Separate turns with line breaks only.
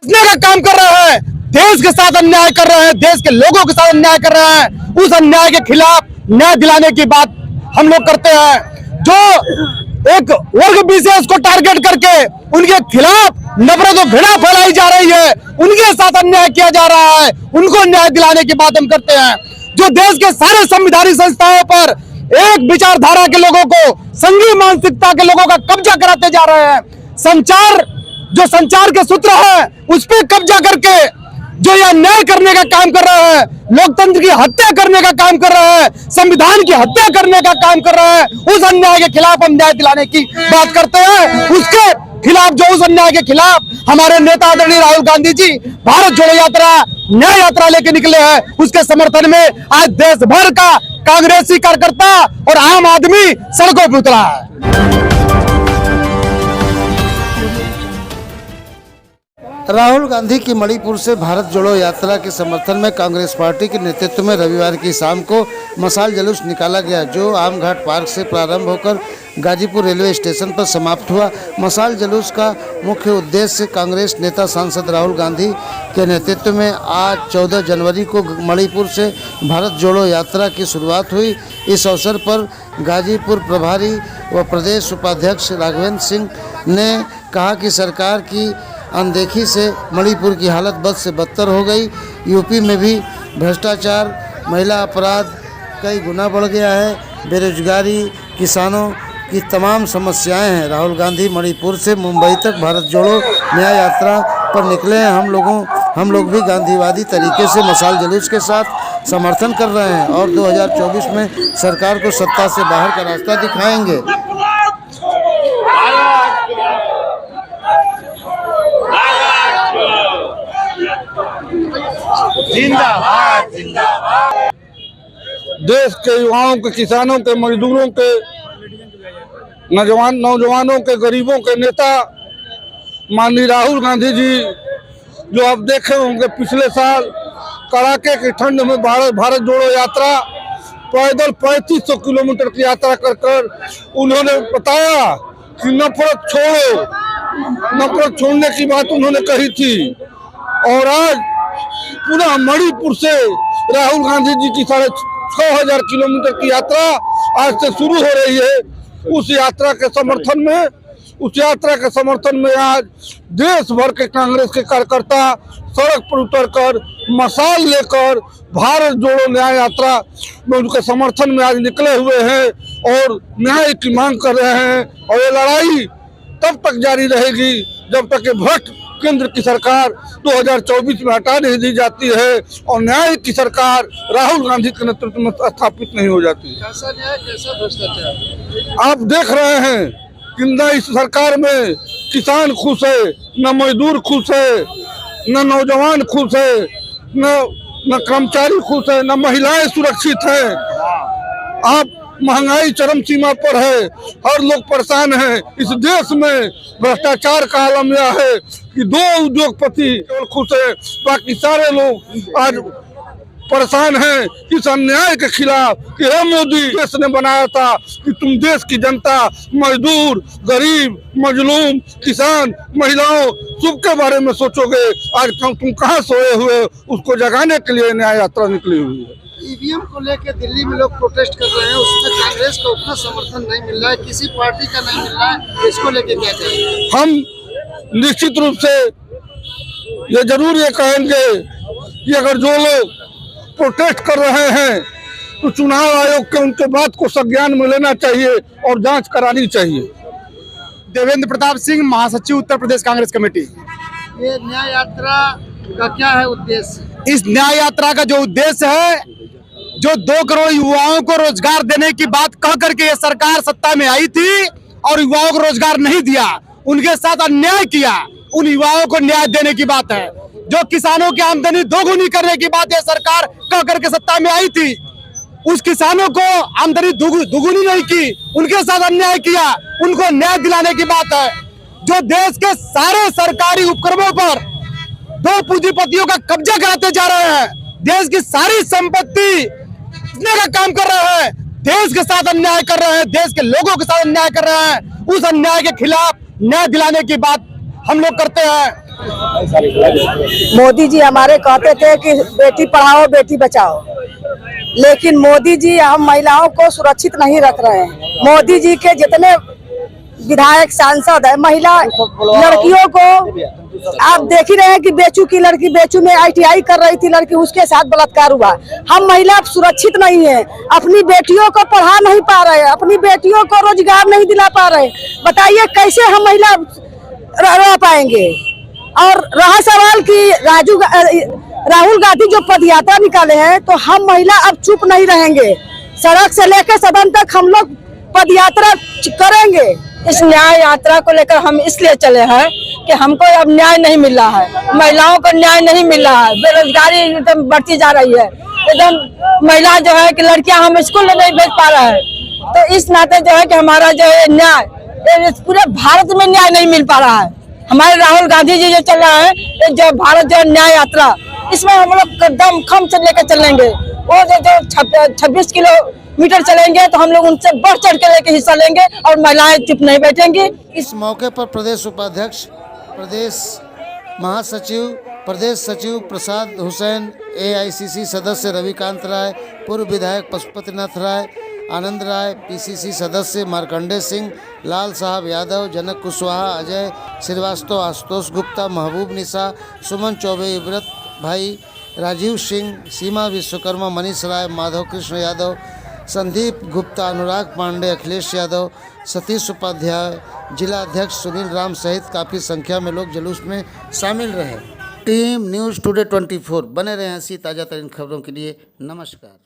इतने का काम कर रहा है, देश के साथ अन्याय कर रहे हैं, देश के लोगों के साथ अन्याय कर रहे हैं। उस अन्याय के खिलाफ न्याय दिलाने की बात हम लोग करते हैं। जो एक वर्ग विशेष को टारगेट करके उनके खिलाफ नफरत और घृणा फैलाई जा रही है, उनके साथ अन्याय किया जा रहा है, उनको न्याय दिलाने की बात हम करते हैं। जो देश के सारे संवैधानिक संस्थाओं पर एक विचारधारा के लोगों को, संघीय मानसिकता के लोगों का कब्जा कराते जा रहे हैं, जो संचार के सूत्र है उस पर कब्जा करके जो यह न्याय करने का काम कर रहा है, लोकतंत्र की हत्या करने का काम कर रहा है, संविधान की हत्या करने का काम कर रहा है, उस अन्याय के खिलाफ हम न्याय दिलाने की बात करते हैं। उसके खिलाफ, जो उस अन्याय के खिलाफ हमारे नेता आदरणीय राहुल गांधी जी भारत जोड़ो यात्रा, न्याय यात्रा लेके निकले हैं, उसके समर्थन में आज देश भर का कांग्रेसी कार्यकर्ता और आम आदमी सड़कों पर उतरा है।
राहुल गांधी की मणिपुर से भारत जोड़ो यात्रा के समर्थन में कांग्रेस पार्टी के नेतृत्व में रविवार की शाम को मशाल जुलूस निकाला गया, जो आम घाट पार्क से प्रारंभ होकर गाजीपुर रेलवे स्टेशन पर समाप्त हुआ। मशाल जुलूस का मुख्य उद्देश्य कांग्रेस नेता सांसद राहुल गांधी के नेतृत्व में आज 14 जनवरी को मणिपुर से भारत जोड़ो यात्रा की शुरुआत हुई। इस अवसर पर गाजीपुर प्रभारी व प्रदेश उपाध्यक्ष राघवेंद्र सिंह ने कहा कि सरकार की अनदेखी से मणिपुर की हालत बद से बदतर हो गई। यूपी में भी भ्रष्टाचार, महिला अपराध कई गुना बढ़ गया है, बेरोजगारी, किसानों की तमाम समस्याएं हैं। राहुल गांधी मणिपुर से मुंबई तक भारत जोड़ो न्याय यात्रा पर निकले हैं। हम लोग भी गांधीवादी तरीके से मशाल जुलूस के साथ समर्थन कर रहे हैं और 2024 में सरकार को सत्ता से बाहर का रास्ता दिखाएंगे।
जिंदाबाद जिंदाबाद। देश के युवाओं के, किसानों के, मजदूरों के, नौजवानों के, गरीबों के नेता माननीय राहुल गांधी जी, जो आप देखे होंगे पिछले साल कड़ाके की ठंड में भारत जोड़ो यात्रा पैदल 3500 किलोमीटर की यात्रा कर उन्होंने बताया कि नफरत छोड़ो, नफरत छोड़ने की बात उन्होंने कही थी। और आज पूरा मणिपुर से राहुल गांधी जी की 6500 किलोमीटर की यात्रा आज से शुरू हो रही है। उस यात्रा के समर्थन में आज देश भर के कांग्रेस के कार्यकर्ता सड़क पर उतरकर मशाल लेकर भारत जोड़ो न्याय यात्रा में उनके समर्थन में आज निकले हुए हैं और न्याय की मांग कर रहे हैं। और ये लड़ाई तब तक जारी रहेगी जब तक ये भ्रष्ट केंद्र की सरकार 2024 में हटा नहीं दी जाती है और न्याय की सरकार राहुल गांधी के नेतृत्व में स्थापित नहीं हो जाती।
कैसा न्याय, कैसा भ्रष्टाचार?
आप देख रहे हैं कि न इस सरकार में किसान खुश है, न मजदूर खुश है, न नौजवान खुश है, न कर्मचारी खुश है, न महिलाएं सुरक्षित है। आप महंगाई चरम सीमा पर है, हर लोग परेशान हैं। इस देश में भ्रष्टाचार का आलम यह है कि 2 उद्योगपति केवल खुश है, बाकी सारे लोग आज परेशान हैं इस अन्याय के खिलाफ कि हे मोदी, देश ने बनाया था कि तुम देश की जनता, मजदूर, गरीब, मजलूम, किसान, महिलाओं सबके बारे में सोचोगे। आज तुम कहाँ सोए हुए, उसको जगाने के लिए न्याय यात्रा निकली हुई है।
ईवीएम को लेकर दिल्ली में लोग प्रोटेस्ट कर रहे हैं, उसमें कांग्रेस का उतना समर्थन नहीं मिल रहा है, किसी पार्टी का नहीं मिल रहा है, इसको लेके क्या कहेंगे?
हम निश्चित रूप से ये जरूर ये कहेंगे कि अगर जो लोग प्रोटेस्ट कर रहे हैं तो चुनाव आयोग के उनके बात को संज्ञान में लेना चाहिए और जांच करानी चाहिए।
देवेंद्र प्रताप सिंह, महासचिव उत्तर प्रदेश कांग्रेस कमेटी।
ये न्याय यात्रा का क्या है उद्देश्य?
इस न्याय यात्रा का जो उद्देश्य है, जो 2 करोड़ युवाओं को रोजगार देने की बात कह करके ये सरकार सत्ता में आई थी और युवाओं को रोजगार नहीं दिया, उनके साथ अन्याय किया, उन युवाओं को न्याय देने की बात है। जो किसानों की आमदनी दोगुनी करने की बात ये सरकार कह करके सत्ता में आई थी, उस किसानों को आमदनी दुगुनी नहीं की, उनके साथ अन्याय किया, उनको न्याय दिलाने की बात है। जो देश के सारे सरकारी उपक्रमों पर 2 पूंजीपतियों का कब्जा कराते जा रहे हैं, देश की सारी संपत्ति इतने का काम कर रहे हैं, देश के साथ अन्याय कर रहे हैं, देश के लोगों के साथ अन्याय कर रहे हैं, उस अन्याय के खिलाफ न्याय दिलाने की बात हम लोग करते हैं।
मोदी जी हमारे कहते थे कि बेटी पढ़ाओ बेटी बचाओ, लेकिन मोदी जी हम महिलाओं को सुरक्षित नहीं रख रहे हैं। मोदी जी के जितने विधायक सांसद है, महिला लड़कियों को आप देख ही रहे हैं कि बेचू की लड़की, बेचू में ITI कर रही थी लड़की, उसके साथ बलात्कार हुआ। हम महिला सुरक्षित नहीं है, अपनी बेटियों को पढ़ा नहीं पा रहे, अपनी बेटियों को रोजगार नहीं दिला पा रहे। बताइए कैसे हम महिला रह पाएंगे। और रहा सवाल कि राहुल गांधी जो पद यात्रा निकाले हैं, तो हम महिला अब चुप नहीं रहेंगे। सड़क से लेकर सदन तक हम लोग पद यात्रा करेंगे।
इस न्याय यात्रा को लेकर हम इसलिए चले हैं कि हमको अब न्याय नहीं मिल रहा है, महिलाओं को न्याय नहीं मिल रहा है, बेरोजगारी एकदम बढ़ती जा रही है, एकदम महिला जो है कि लड़कियां हम स्कूल नहीं भेज पा रहे हैं। तो इस नाते जो है कि हमारा जो है न्याय पूरे भारत में न्याय नहीं मिल पा रहा है। हमारे राहुल गांधी जी जो चल रहे हैं, जो भारत जो न्याय यात्रा, इसमें हम लोग कदम खम से लेकर चलेंगे। वो जो 26 किलोमीटर चलेंगे तो हम लोग उनसे बढ़ चढ़ के लेके हिस्सा लेंगे और महिलाएं चुप नहीं बैठेंगी।
इस मौके पर प्रदेश उपाध्यक्ष, प्रदेश महासचिव, प्रदेश सचिव प्रसाद हुसैन, AICC सदस्य रविकांत राय, पूर्व विधायक पशुपतिनाथ राय, आनंद राय, PCC सदस्य मार्कंडेय सिंह, लाल साहब यादव, जनक कुशवाहा, अजय श्रीवास्तव, आशुतोष गुप्ता, महबूब निशा, सुमन चौबे, व्रत भाई, राजीव सिंह, सीमा विश्वकर्मा, मनीष राय, माधव कृष्ण यादव, संदीप गुप्ता, अनुराग पांडे, अखिलेश यादव, सतीश उपाध्याय, जिला अध्यक्ष सुनील राम सहित काफ़ी संख्या में लोग जुलूस में शामिल रहे। टीम न्यूज़ टुडे 24 बने रहे ऐसी ताज़ा तरीन खबरों के लिए। नमस्कार।